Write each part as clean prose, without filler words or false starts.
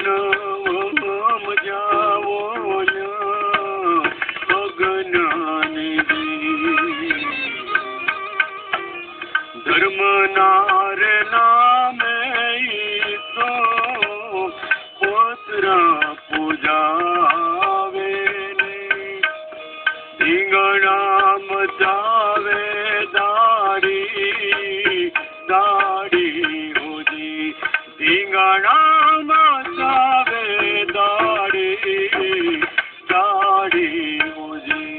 નવમ જાવો અજ્ઞાની ધર્મનાર નામે તો પોતરા પૂજાવે ધીંગણા મચાવે દાડી દાડી હોજી ધીંગણા મચાવે દાડી દાડી હોજી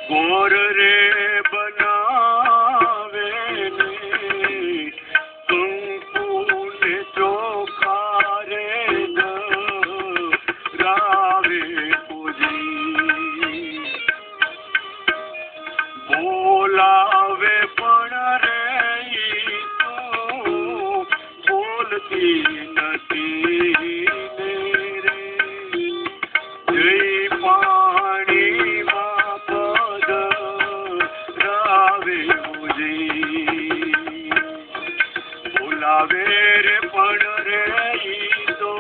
गोर रे बनावे ने कुंकुने चोखा रे रावे पूजी बोलावे पण रे तो बोलती नथी વેર પણ રે તો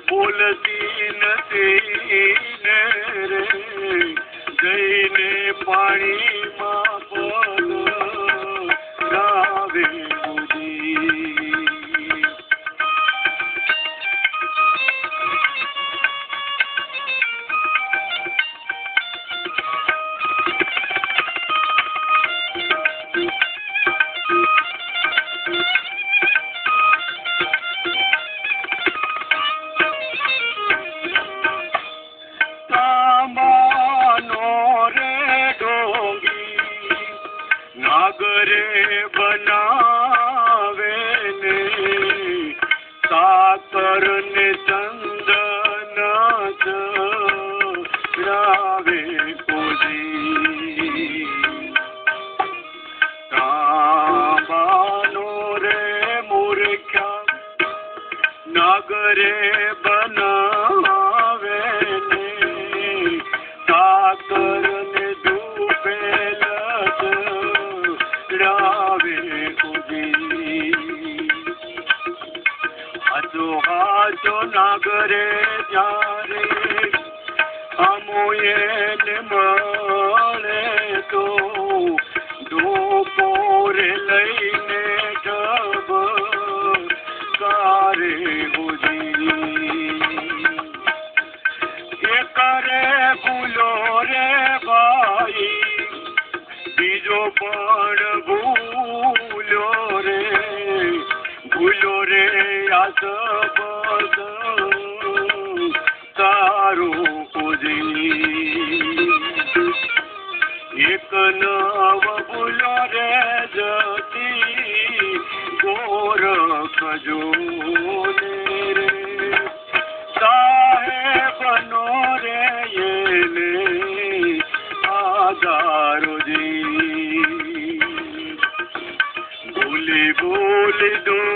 બોલતી નથી ને રે જઈને પાણીમાં પગ રાવે नागरे बनावे ने साकर ने चंदन रावे पूजी तांबानो रे मूर्ख्या नागरे बनावे ने साकर ने डूबेल हाचो नागरे जारे अमोये ने मळे तो डोपोरे लईने डब कारे होजी एक रे भूलो रे भाई बीजो पण भूलो रे आस बद तारो पूजी एक नव भूलो रे जती गोरख जो रे साहेबनो रे येले आधारो जी बोली बोली दो